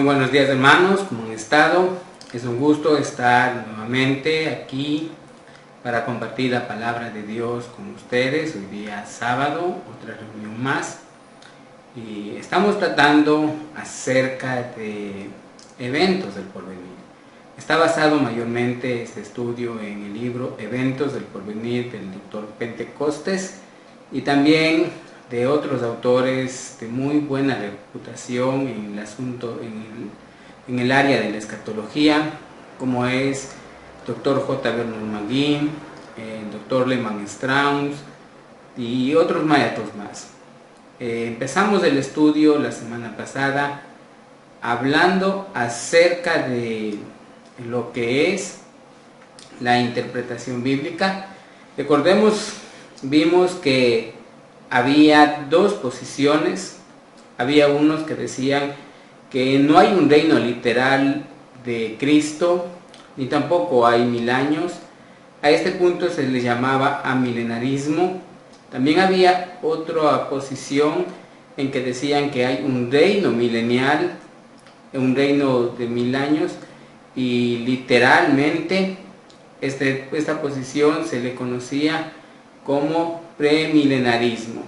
buenos días, hermanos, ¿cómo han estado? Es un gusto estar nuevamente aquí para compartir la palabra de Dios con ustedes. Hoy día sábado, otra reunión más, y estamos tratando acerca de eventos del porvenir. Está basado mayormente este estudio en el libro Eventos del Porvenir del Dr. Pentecostes y también de otros autores de muy buena reputación en el asunto, en el área de la escatología, como es Dr. J. Vernon McGee, el Dr. Lehman Strauss y otros maestros más. Empezamos el estudio la semana pasada hablando acerca de lo que es la interpretación bíblica. Recordemos, vimos que había dos posiciones. Había unos que decían que no hay un reino literal de Cristo, ni tampoco hay 1000 años. A este punto se le llamaba amilenarismo. También había otra posición en que decían que hay un reino milenial, un reino de 1000 años, y literalmente esta posición se le conocía como premilenarismo.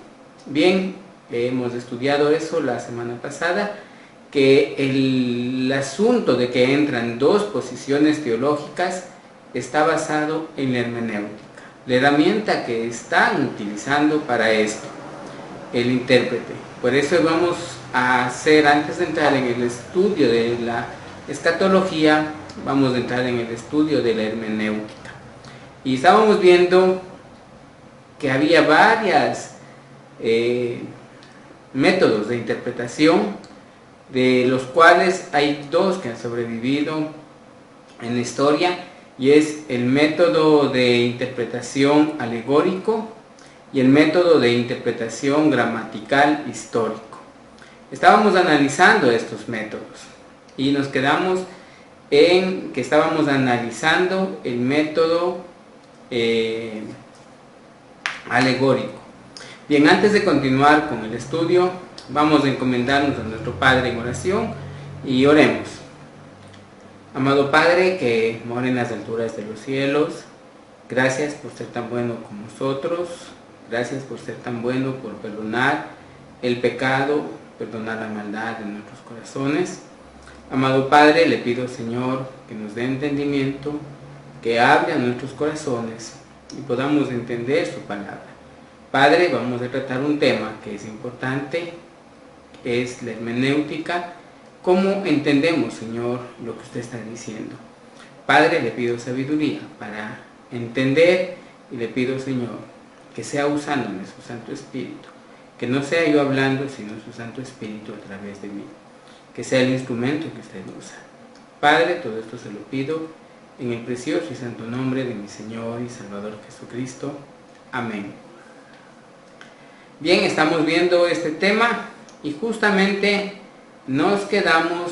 Bien, hemos estudiado eso la semana pasada, que el asunto de que entran dos posiciones teológicas está basado en la hermenéutica, la herramienta que están utilizando para esto, el intérprete. Por eso vamos a hacer, antes de entrar en el estudio de la escatología, vamos a entrar en el estudio de la hermenéutica. Y estábamos viendo que había varios métodos de interpretación, de los cuales hay dos que han sobrevivido en la historia, y es el método de interpretación alegórico y el método de interpretación gramatical histórico. Estábamos analizando estos métodos y nos quedamos en que estábamos analizando el método alegórico. Bien, antes de continuar con el estudio, vamos a encomendarnos a nuestro Padre en oración y oremos. Amado Padre que mora en las alturas de los cielos, gracias por ser tan bueno con nosotros, gracias por ser tan bueno, por perdonar el pecado, perdonar la maldad de nuestros corazones. Amado Padre, le pido, Señor, que nos dé entendimiento, que hable a nuestros corazones y podamos entender su palabra. Padre, vamos a tratar un tema que es importante, que es la hermenéutica. ¿Cómo entendemos, Señor, lo que usted está diciendo? Padre, le pido sabiduría para entender y le pido, Señor, que sea usándome su Santo Espíritu, que no sea yo hablando, sino su Santo Espíritu a través de mí, que sea el instrumento que usted usa. Padre, todo esto se lo pido en el precioso y santo nombre de mi Señor y Salvador Jesucristo. Amén. Bien, estamos viendo este tema y justamente nos quedamos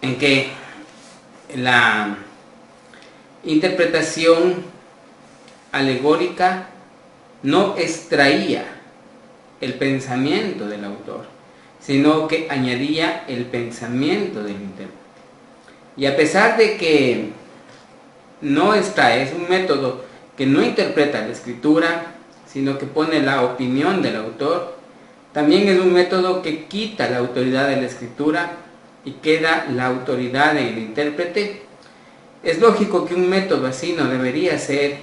en que la interpretación alegórica no extraía el pensamiento del autor, sino que añadía el pensamiento del intérprete. Y a pesar de que no extrae, es un método que no interpreta la escritura, sino que pone la opinión del autor, también es un método que quita la autoridad de la escritura y queda la autoridad en el intérprete. Es lógico que un método así no debería ser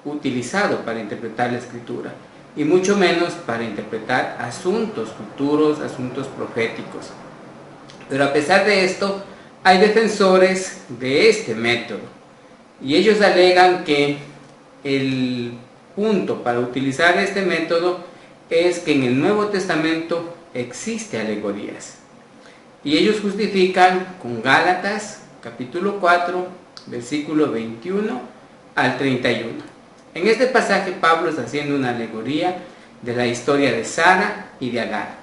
utilizado para interpretar la escritura, y mucho menos para interpretar asuntos futuros, asuntos proféticos. Pero a pesar de esto, hay defensores de este método, y ellos alegan que el punto para utilizar este método es que en el Nuevo Testamento existe alegorías. Y ellos justifican con Gálatas, capítulo 4, versículo 21 al 31. En este pasaje Pablo está haciendo una alegoría de la historia de Sara y de Agar.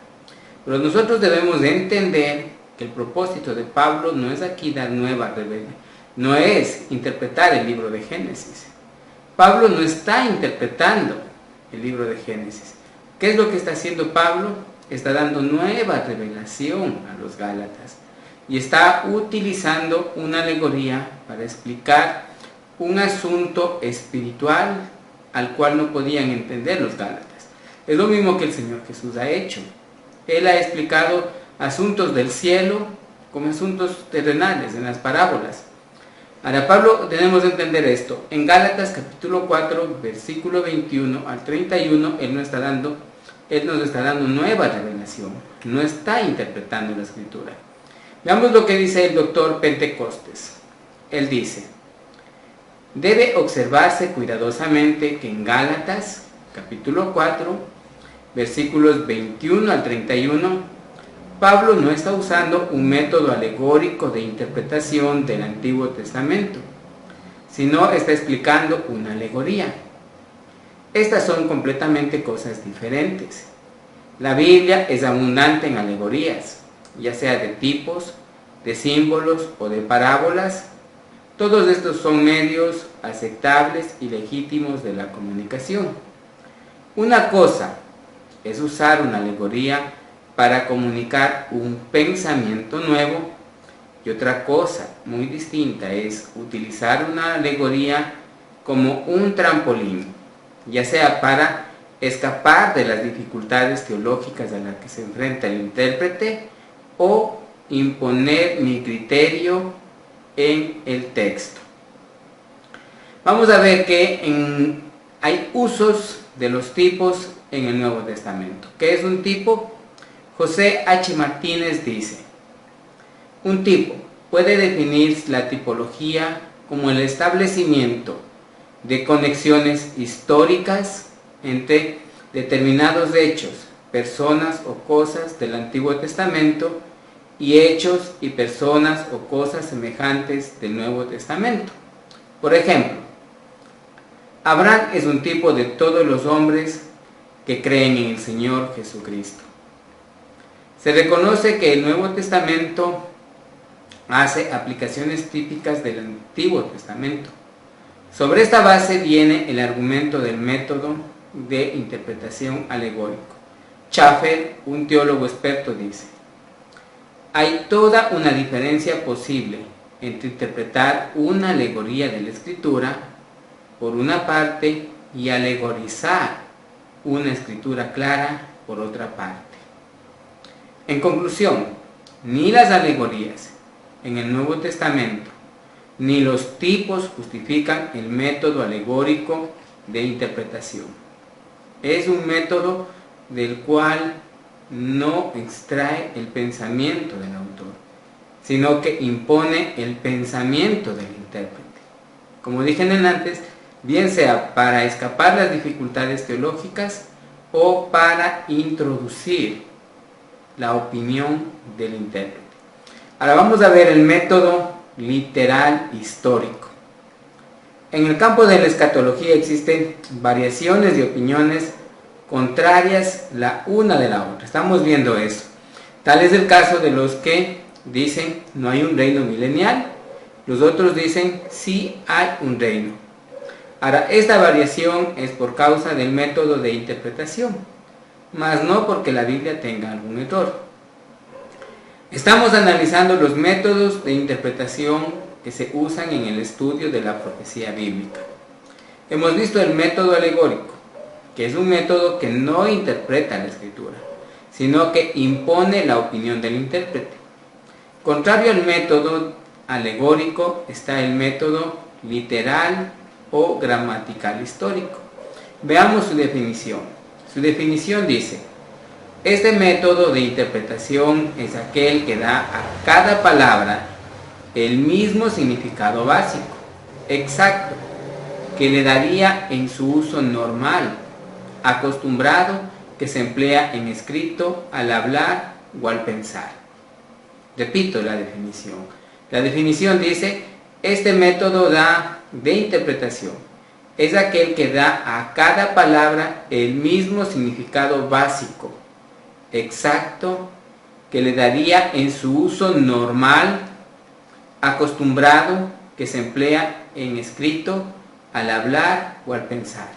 Pero nosotros debemos de entender que el propósito de Pablo no es aquí dar nueva revelación, no es interpretar el libro de Génesis. Pablo no está interpretando el libro de Génesis. ¿Qué es lo que está haciendo Pablo? está dando nueva revelación a los Gálatas y está utilizando una alegoría para explicar un asunto espiritual al cual no podían entender los Gálatas. Es lo mismo que el Señor Jesús ha hecho. Él ha explicado asuntos del cielo como asuntos terrenales en las parábolas. Ahora, Pablo, tenemos que entender esto. En Gálatas capítulo 4, versículo 21 al 31, Él nos está dando nueva revelación. No está interpretando la Escritura. Veamos lo que dice el doctor Pentecostes. Él dice: debe observarse cuidadosamente que en Gálatas capítulo 4, versículos 21 al 31, Pablo no está usando un método alegórico de interpretación del Antiguo Testamento, sino está explicando una alegoría. Estas son completamente cosas diferentes. La Biblia es abundante en alegorías, ya sea de tipos, de símbolos o de parábolas. Todos estos son medios aceptables y legítimos de la comunicación. Una cosa es usar una alegoría para comunicar un pensamiento nuevo, y otra cosa muy distinta es utilizar una alegoría como un trampolín, ya sea para escapar de las dificultades teológicas a las que se enfrenta el intérprete o imponer mi criterio en el texto. Vamos a ver que hay usos de los tipos en el Nuevo Testamento. ¿Qué es un tipo? José H. Martínez dice: un tipo puede definir la tipología como el establecimiento de conexiones históricas entre determinados hechos, personas o cosas del Antiguo Testamento y hechos y personas o cosas semejantes del Nuevo Testamento. Por ejemplo, Abraham es un tipo de todos los hombres que creen en el Señor Jesucristo. Se reconoce que el Nuevo Testamento hace aplicaciones típicas del Antiguo Testamento. Sobre esta base viene el argumento del método de interpretación alegórico. Schaffer, un teólogo experto, dice: hay toda una diferencia posible entre interpretar una alegoría de la Escritura, por una parte, y alegorizar una escritura clara, por otra parte. En conclusión, ni las alegorías en el Nuevo Testamento ni los tipos justifican el método alegórico de interpretación. Es un método del cual no extrae el pensamiento del autor, sino que impone el pensamiento del intérprete. Como dije antes, bien sea para escapar las dificultades teológicas o para introducir la opinión del intérprete. Ahora vamos a ver el método literal histórico. En el campo de la escatología existen variaciones de opiniones contrarias la una de la otra. Estamos viendo eso. Tal es el caso de los que dicen no hay un reino milenial, los otros dicen sí hay un reino. Ahora, esta variación es por causa del método de interpretación, mas no porque la Biblia tenga algún error. Estamos analizando los métodos de interpretación que se usan en el estudio de la profecía bíblica. Hemos visto el método alegórico, que es un método que no interpreta la Escritura, sino que impone la opinión del intérprete. Contrario al método alegórico está el método literal o gramatical histórico. Veamos su definición. Su definición dice: este método de interpretación es aquel que da a cada palabra el mismo significado básico, exacto, que le daría en su uso normal, acostumbrado, que se emplea en escrito, al hablar o al pensar. Repito la definición. La definición dice: este método de interpretación es aquel que da a cada palabra el mismo significado básico, exacto, que le daría en su uso normal, acostumbrado, que se emplea en escrito, al hablar o al pensar.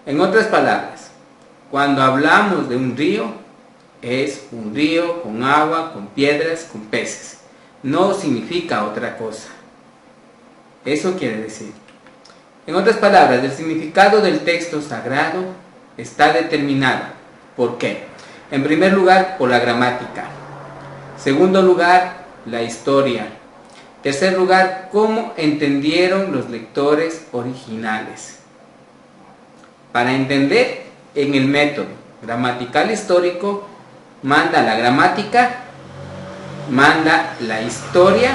En otras palabras, cuando hablamos de un río, es un río con agua, con piedras, con peces. No significa otra cosa. Eso quiere decir. En otras palabras, el significado del texto sagrado está determinado. ¿Por qué? En primer lugar, por la gramática. Segundo lugar, la historia. Tercer lugar, cómo entendieron los lectores originales. Para entender en el método gramatical histórico, manda la gramática, manda la historia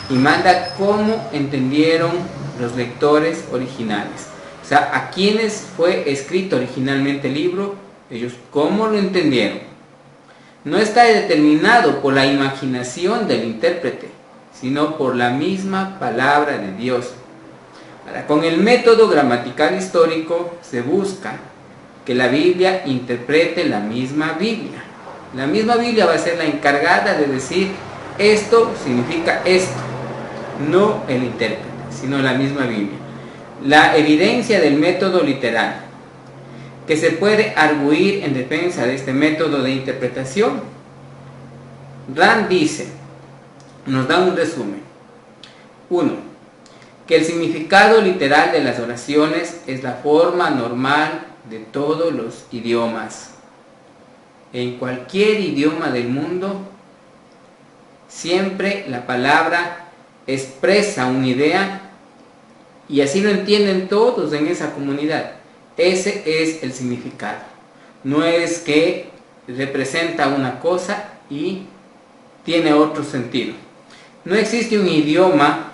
y manda cómo entendieron los lectores originales. O sea, a quienes fue escrito originalmente el libro, ellos cómo lo entendieron. No está determinado por la imaginación del intérprete, sino por la misma palabra de Dios. Ahora, con el método gramatical histórico se busca que la Biblia interprete la misma Biblia. La misma Biblia va a ser la encargada de decir esto significa esto, no el intérprete, sino la misma Biblia. La evidencia del método literal que se puede arguir en defensa de este método de interpretación. Rand dice, nos da un resumen. 1. Que el significado literal de las oraciones es la forma normal de todos los idiomas. En cualquier idioma del mundo, siempre la palabra expresa una idea y así lo entienden todos en esa comunidad. Ese es el significado. No es que representa una cosa y tiene otro sentido. No existe un idioma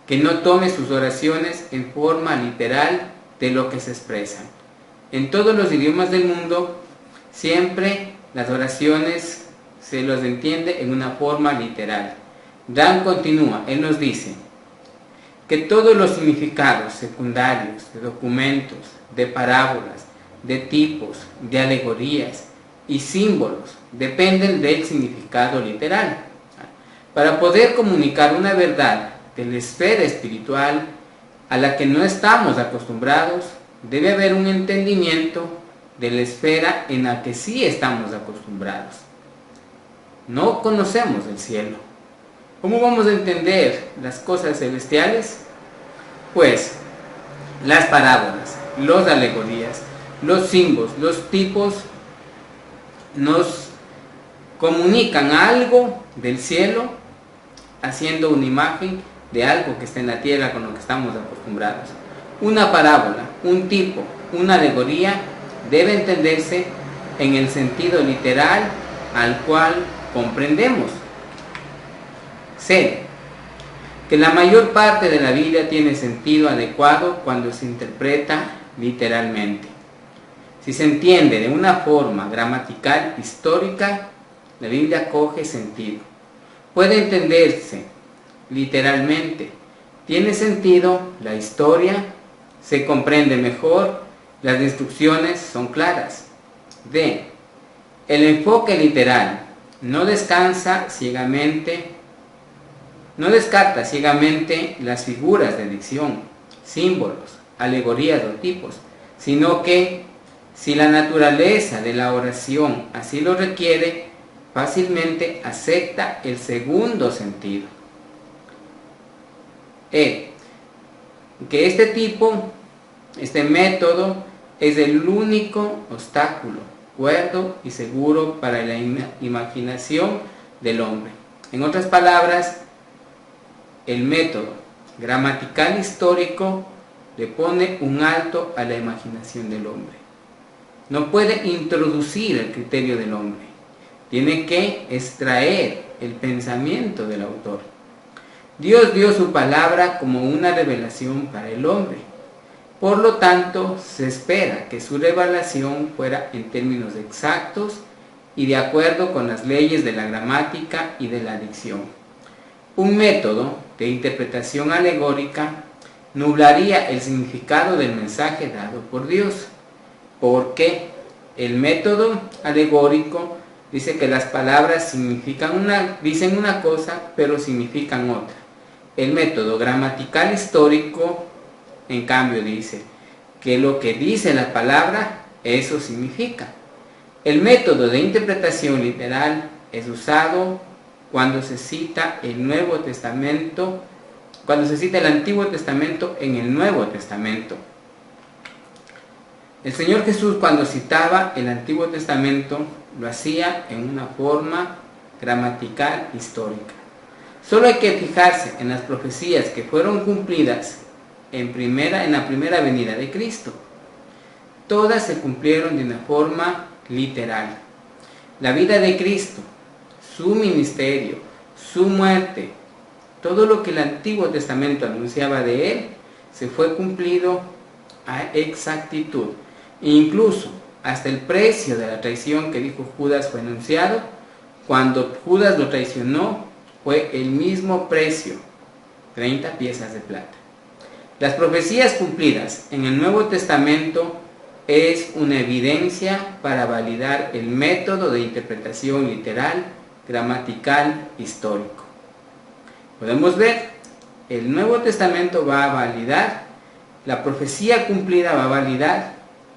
que no tome sus oraciones en forma literal de lo que se expresan. En todos los idiomas del mundo, siempre las oraciones se los entiende en una forma literal. Dan continúa, él nos dice que todos los significados secundarios de documentos, de parábolas, de tipos, de alegorías y símbolos dependen del significado literal. Para poder comunicar una verdad de la esfera espiritual a la que no estamos acostumbrados, debe haber un entendimiento de la esfera en la que sí estamos acostumbrados. No conocemos el cielo. ¿Cómo vamos a entender las cosas celestiales? Pues las parábolas, las alegorías, los símbolos, los tipos nos comunican algo del cielo haciendo una imagen de algo que está en la tierra con lo que estamos acostumbrados. Una parábola, un tipo, una alegoría debe entenderse en el sentido literal al cual comprendemos. C. Que la mayor parte de la Biblia tiene sentido adecuado cuando se interpreta literalmente. Si se entiende de una forma gramatical histórica, la Biblia coge sentido. Puede entenderse literalmente. Tiene sentido la historia, se comprende mejor, las instrucciones son claras. D. El enfoque literal no descarta ciegamente las figuras de dicción, símbolos, alegorías o tipos, sino que si la naturaleza de la oración así lo requiere, fácilmente acepta el segundo sentido. Que este método es el único obstáculo cuerdo y seguro para la imaginación del hombre. En otras palabras, el método gramatical histórico le pone un alto a la imaginación del hombre. No puede introducir el criterio del hombre. Tiene que extraer el pensamiento del autor. Dios dio su palabra como una revelación para el hombre. Por lo tanto, se espera que su revelación fuera en términos exactos y de acuerdo con las leyes de la gramática y de la dicción. Un método de interpretación alegórica nublaría el significado del mensaje dado por Dios, porque el método alegórico dice que las palabras dicen una cosa, pero significan otra. El método gramatical histórico, en cambio, dice que lo que dice la palabra, eso significa. El método de interpretación literal es usado cuando se cita el Nuevo Testamento, cuando se cita el Antiguo Testamento en el Nuevo Testamento. El Señor Jesús, cuando citaba el Antiguo Testamento, lo hacía en una forma gramatical histórica. Solo hay que fijarse en las profecías que fueron cumplidas en la primera venida de Cristo. Todas se cumplieron de una forma literal. La vida de Cristo, su ministerio, su muerte, todo lo que el Antiguo Testamento anunciaba de él, se fue cumplido a exactitud. E incluso hasta el precio de la traición que dijo Judas fue anunciado. Cuando Judas lo traicionó, fue el mismo precio, 30 piezas de plata. Las profecías cumplidas en el Nuevo Testamento es una evidencia para validar el método de interpretación literal, gramatical, histórico. Podemos ver, el Nuevo Testamento va a validar, la profecía cumplida va a validar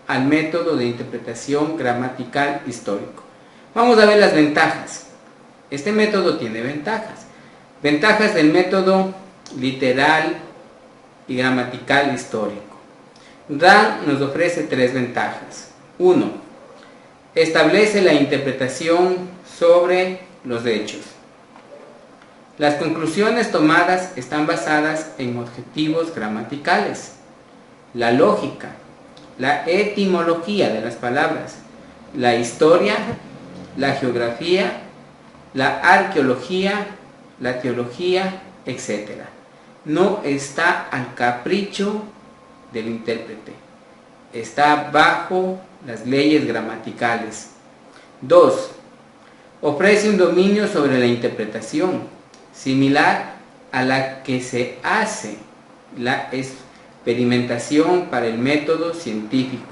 al método de interpretación gramatical histórico. Vamos a ver las ventajas. Este método tiene ventajas. Ventajas del método literal y gramatical histórico. Rand nos ofrece 3 ventajas. 1. Establece la interpretación sobre los hechos. Las conclusiones tomadas están basadas en objetivos gramaticales, la lógica, la etimología de las palabras, la historia, la geografía, la arqueología, la teología, etc. No está al capricho del intérprete, está bajo las leyes gramaticales. 2. Ofrece un dominio sobre la interpretación, similar a la que se hace la experimentación para el método científico.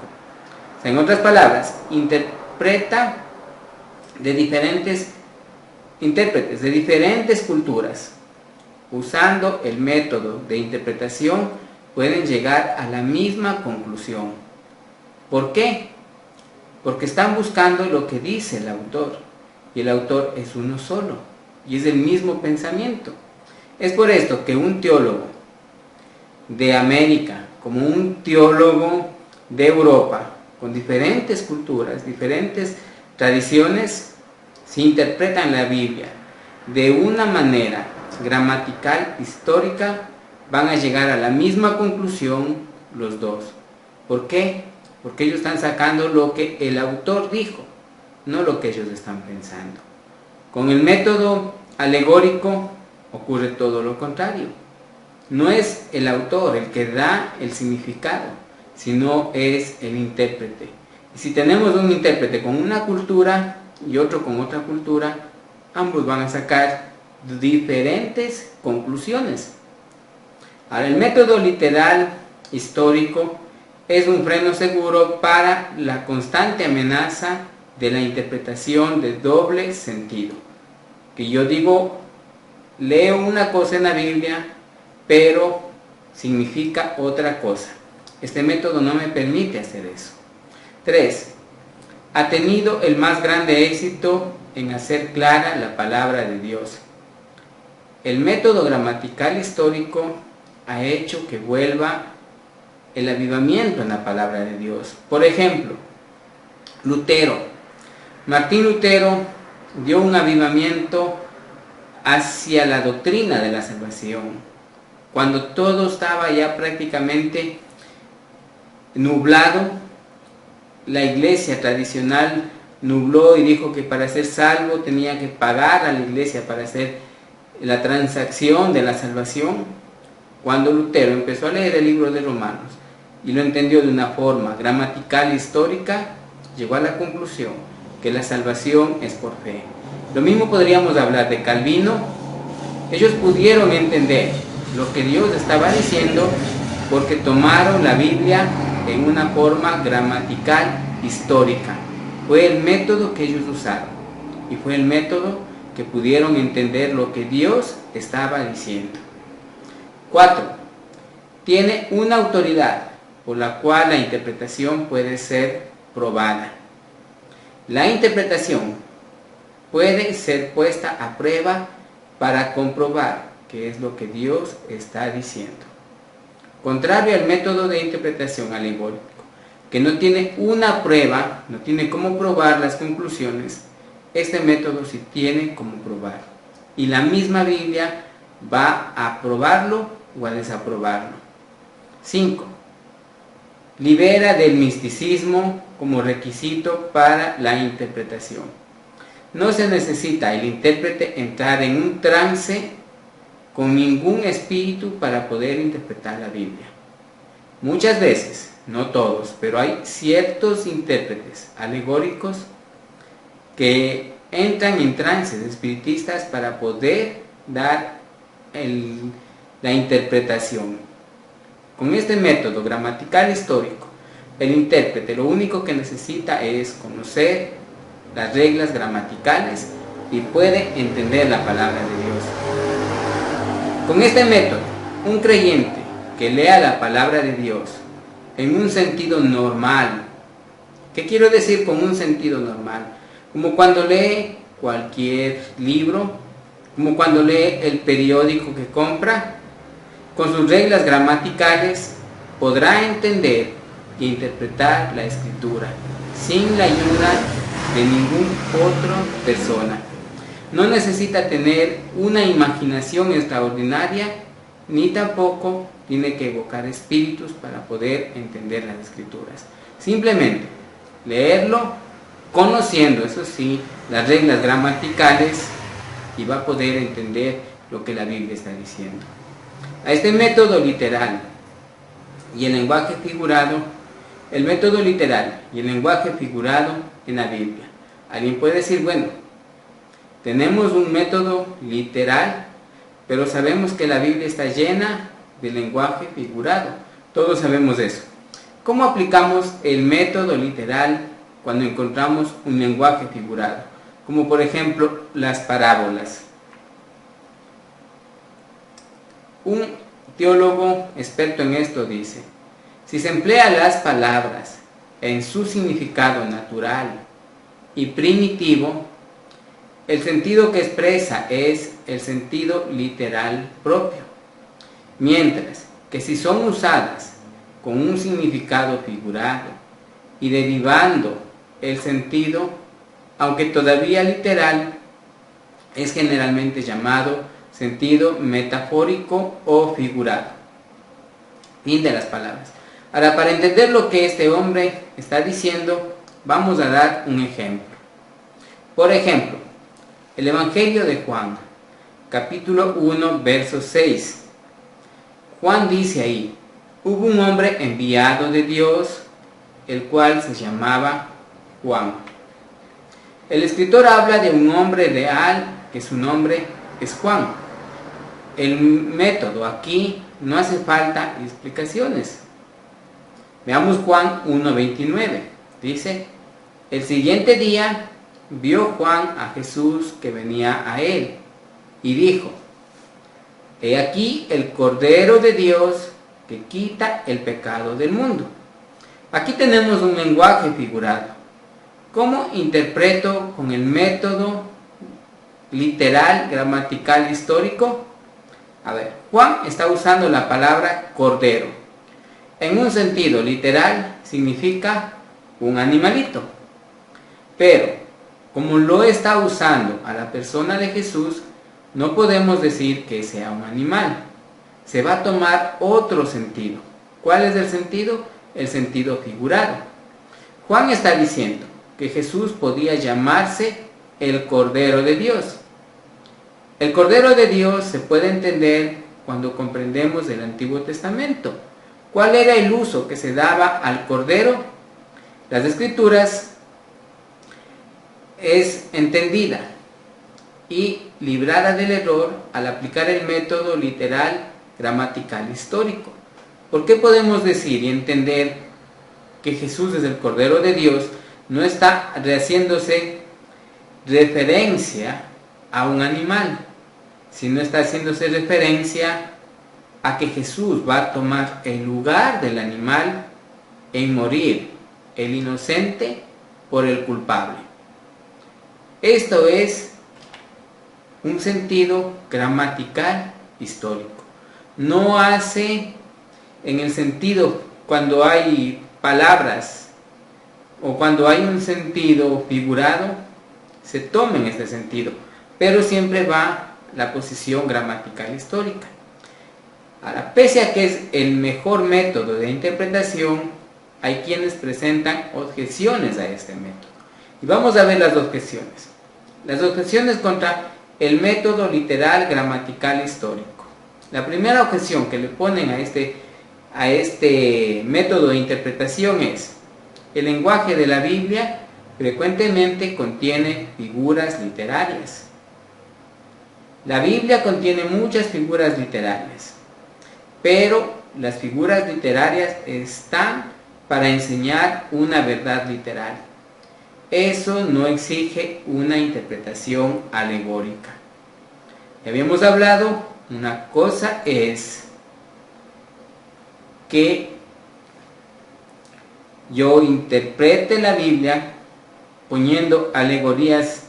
O sea, en otras palabras, interpreta de diferentes intérpretes de diferentes culturas. Usando el método de interpretación pueden llegar a la misma conclusión. ¿Por qué? Porque están buscando lo que dice el autor, y el autor es uno solo, y es el mismo pensamiento. Es por esto que un teólogo de América, como un teólogo de Europa, con diferentes culturas, diferentes tradiciones, si interpretan la Biblia de una manera gramatical, histórica, van a llegar a la misma conclusión los dos. ¿Por qué? Porque ellos están sacando lo que el autor dijo, no lo que ellos están pensando. Con el método alegórico ocurre todo lo contrario. No es el autor el que da el significado, sino es el intérprete. Y si tenemos un intérprete con una cultura y otro con otra cultura, ambos van a sacar diferentes conclusiones. Ahora, el método literal histórico es un freno seguro para la constante amenaza de la interpretación de doble sentido. Que yo digo, leo una cosa en la Biblia, pero significa otra cosa. Este método no me permite hacer eso. 3. Ha tenido el más grande éxito en hacer clara la palabra de Dios. El método gramatical histórico ha hecho que vuelva el avivamiento en la palabra de Dios. Por ejemplo, Martín Lutero dio un avivamiento hacia la doctrina de la salvación, cuando todo estaba ya prácticamente nublado. La iglesia tradicional nubló y dijo que para ser salvo tenía que pagar a la iglesia para hacer la transacción de la salvación. Cuando Lutero empezó a leer el libro de Romanos y lo entendió de una forma gramatical histórica, llegó a la conclusión que la salvación es por fe. Lo mismo podríamos hablar de Calvino. Ellos pudieron entender lo que Dios estaba diciendo porque tomaron la Biblia en una forma gramatical histórica. Fue el método que ellos usaron y fue el método que pudieron entender lo que Dios estaba diciendo. 4. Tiene una autoridad por la cual la interpretación puede ser probada. La interpretación puede ser puesta a prueba para comprobar qué es lo que Dios está diciendo. Contrario al método de interpretación alegórico, que no tiene una prueba, no tiene cómo probar las conclusiones, este método sí tiene cómo probar. Y la misma Biblia va a aprobarlo o a desaprobarlo. 5. Libera del misticismo como requisito para la interpretación. No se necesita el intérprete entrar en un trance con ningún espíritu para poder interpretar la Biblia. Muchas veces, no todos, pero hay ciertos intérpretes alegóricos que entran en trances espiritistas para poder dar la interpretación. Con este método gramatical histórico, el intérprete lo único que necesita es conocer las reglas gramaticales y puede entender la palabra de Dios. Con este método, un creyente que lea la palabra de Dios en un sentido normal, ¿qué quiero decir con un sentido normal? Como cuando lee cualquier libro, como cuando lee el periódico que compra, con sus reglas gramaticales podrá entender e interpretar la escritura sin la ayuda de ninguna otra persona. No necesita tener una imaginación extraordinaria, ni tampoco tiene que evocar espíritus para poder entender las escrituras. Simplemente leerlo, conociendo, eso sí, las reglas gramaticales, y va a poder entender lo que la Biblia está diciendo. A este método literal y el lenguaje figurado, el método literal y el lenguaje figurado en la Biblia. Alguien puede decir, bueno, tenemos un método literal, pero sabemos que la Biblia está llena de lenguaje figurado. Todos sabemos eso. ¿Cómo aplicamos el método literal cuando encontramos un lenguaje figurado? Como por ejemplo las parábolas. Un teólogo experto en esto dice, si se emplea las palabras en su significado natural y primitivo, el sentido que expresa es el sentido literal propio, mientras que si son usadas con un significado figurado y derivando el sentido, aunque todavía literal, es generalmente llamado sentido metafórico o figurado. Fin de las palabras. Ahora, para entender lo que este hombre está diciendo, vamos a dar un ejemplo. Por ejemplo, el Evangelio de Juan, capítulo 1, verso 6. Juan dice ahí, hubo un hombre enviado de Dios, el cual se llamaba Juan. El escritor habla de un hombre real, que su nombre es Juan. El método aquí no hace falta explicaciones. Veamos Juan 1:29. Dice, el siguiente día vio Juan a Jesús que venía a él y dijo, he aquí el Cordero de Dios que quita el pecado del mundo. Aquí tenemos un lenguaje figurado. ¿Cómo interpreto con el método literal, gramatical, histórico? A ver, Juan está usando la palabra cordero. En un sentido literal significa un animalito. Pero, como lo está usando a la persona de Jesús, no podemos decir que sea un animal. Se va a tomar otro sentido. ¿Cuál es el sentido? El sentido figurado. Juan está diciendo que Jesús podía llamarse el Cordero de Dios. El Cordero de Dios se puede entender cuando comprendemos el Antiguo Testamento. ¿Cuál era el uso que se daba al Cordero? Las Escrituras es entendida y librada del error al aplicar el método literal, gramatical, histórico. ¿Por qué podemos decir y entender que Jesús es el Cordero de Dios? No está haciéndose referencia a un animal, sino está haciéndose referencia a que Jesús va a tomar el lugar del animal en morir, el inocente por el culpable. Esto es un sentido gramatical histórico. No hace en el sentido cuando hay palabras o cuando hay un sentido figurado, se toma en este sentido, pero siempre va la posición gramatical histórica. Ahora, pese a que es el mejor método de interpretación, hay quienes presentan objeciones a este método. Y vamos a ver las objeciones. Las objeciones contra el método literal gramatical histórico. La primera objeción que le ponen a este método de interpretación es: el lenguaje de la Biblia frecuentemente contiene figuras literarias. La Biblia contiene muchas figuras literarias, pero las figuras literarias están para enseñar una verdad literal. Eso no exige una interpretación alegórica. Ya habíamos hablado, una cosa es que yo interprete la Biblia poniendo alegorías,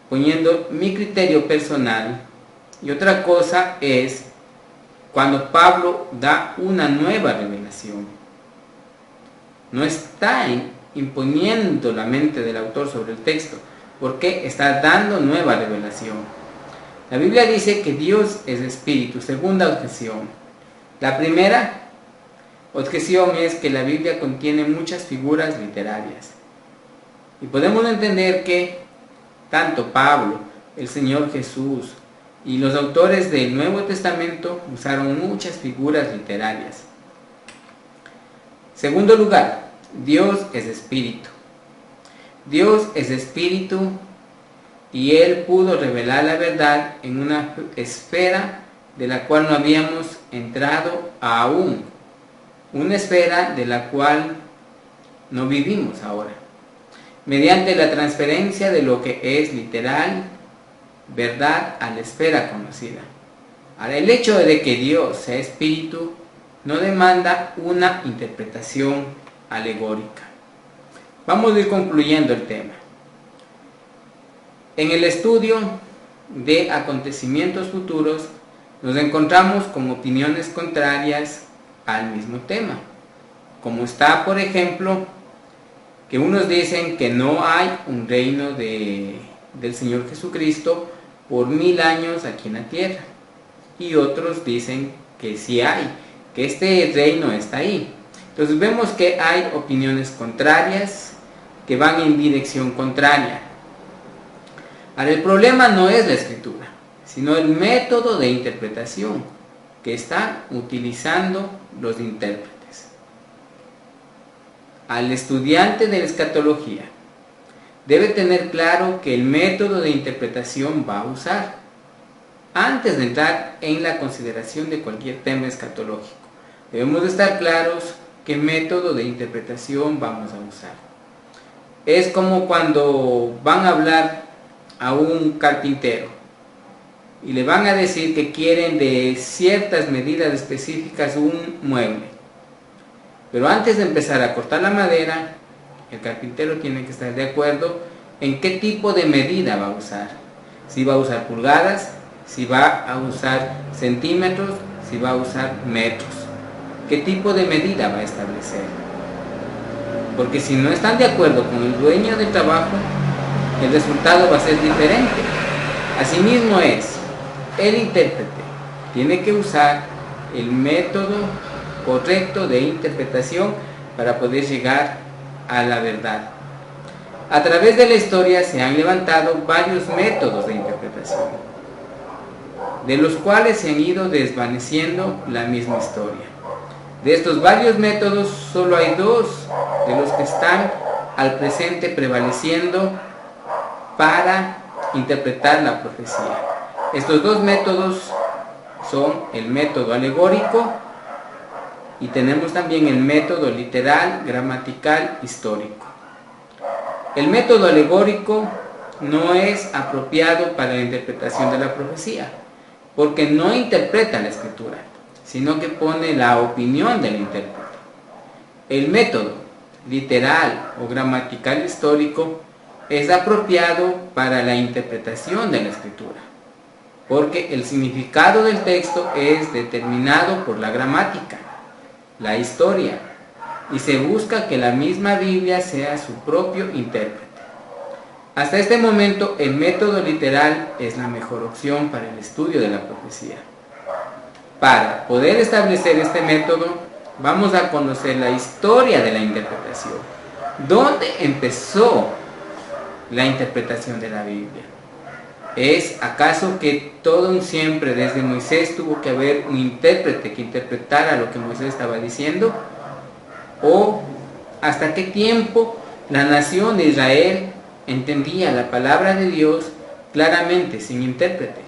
poniendo mi criterio personal, y otra cosa es cuando Pablo da una nueva revelación. No está imponiendo la mente del autor sobre el texto, porque está dando nueva revelación. La Biblia dice que Dios es espíritu. Segunda objeción. La primera objeción es que la Biblia contiene muchas figuras literarias. Y podemos entender que tanto Pablo, el Señor Jesús y los autores del Nuevo Testamento usaron muchas figuras literarias. Segundo lugar, Dios es espíritu. Dios es espíritu y Él pudo revelar la verdad en una esfera de la cual no habíamos entrado aún. Una esfera de la cual no vivimos ahora. Mediante la transferencia de lo que es literal, verdad, a la esfera conocida. Ahora, el hecho de que Dios sea espíritu no demanda una interpretación alegórica. Vamos a ir concluyendo el tema. En el estudio de acontecimientos futuros nos encontramos con opiniones contrarias al mismo tema, como está, por ejemplo, que unos dicen que no hay un reino del Señor Jesucristo por 1000 años aquí en la tierra, y otros dicen que sí hay, que este reino está ahí. Entonces vemos que hay opiniones contrarias que van en dirección contraria. Ahora, el problema no es la escritura, sino el método de interpretación que están utilizando los intérpretes. Al estudiante de la escatología debe tener claro que el método de interpretación va a usar antes de entrar en la consideración de cualquier tema escatológico. Debemos de estar claros qué método de interpretación vamos a usar. Es como cuando van a hablar a un carpintero y le van a decir que quieren de ciertas medidas específicas un mueble. Pero antes de empezar a cortar la madera, el carpintero tiene que estar de acuerdo en qué tipo de medida va a usar. Si va a usar pulgadas, si va a usar centímetros, si va a usar metros. ¿Qué tipo de medida va a establecer? Porque si no están de acuerdo con el dueño del trabajo, el resultado va a ser diferente. Asimismo es, el intérprete tiene que usar el método correcto de interpretación para poder llegar a la verdad. A través de la historia se han levantado varios métodos de interpretación, de los cuales se han ido desvaneciendo la misma historia. De estos varios métodos, solo hay dos de los que están al presente prevaleciendo para interpretar la profecía. Estos dos métodos son el método alegórico y tenemos también el método literal, gramatical, histórico. El método alegórico no es apropiado para la interpretación de la profecía, porque no interpreta la escritura, sino que pone la opinión del intérprete. El método literal o gramatical histórico es apropiado para la interpretación de la escritura, porque el significado del texto es determinado por la gramática, la historia, y se busca que la misma Biblia sea su propio intérprete. Hasta este momento, el método literal es la mejor opción para el estudio de la profecía. Para poder establecer este método, vamos a conocer la historia de la interpretación. ¿Dónde empezó la interpretación de la Biblia? ¿Es acaso que todo un siempre desde Moisés tuvo que haber un intérprete que interpretara lo que Moisés estaba diciendo? ¿O hasta qué tiempo la nación de Israel entendía la palabra de Dios claramente, sin intérprete?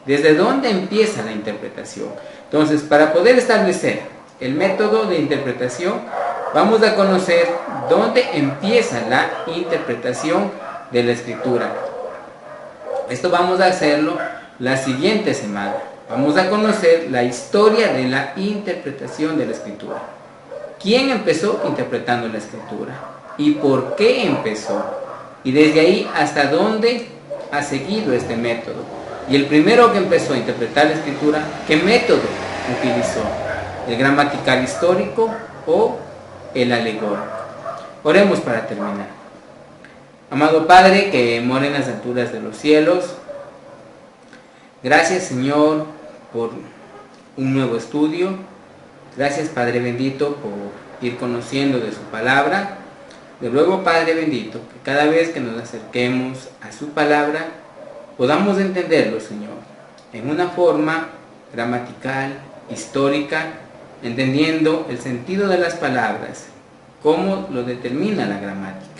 ¿Desde dónde empieza la interpretación? Entonces, para poder establecer el método de interpretación, vamos a conocer dónde empieza la interpretación de la Escritura. Esto vamos a hacerlo la siguiente semana. Vamos a conocer la historia de la interpretación de la Escritura. ¿Quién empezó interpretando la Escritura? ¿Y por qué empezó? Y desde ahí hasta dónde ha seguido este método. Y el primero que empezó a interpretar la Escritura, ¿qué método utilizó? ¿El gramatical histórico o el alegórico? Oremos para terminar. Amado Padre que mora en las alturas de los cielos, gracias Señor por un nuevo estudio. Gracias Padre bendito por ir conociendo de su palabra. De luego Padre bendito, que cada vez que nos acerquemos a su palabra, podamos entenderlo, Señor, en una forma gramatical, histórica, entendiendo el sentido de las palabras, cómo lo determina la gramática.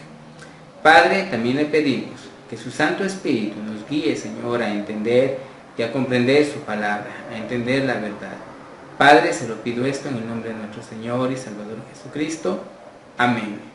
Padre, también le pedimos que su Santo Espíritu nos guíe, Señor, a entender y a comprender su palabra, a entender la verdad. Padre, se lo pido esto en el nombre de nuestro Señor y Salvador Jesucristo. Amén.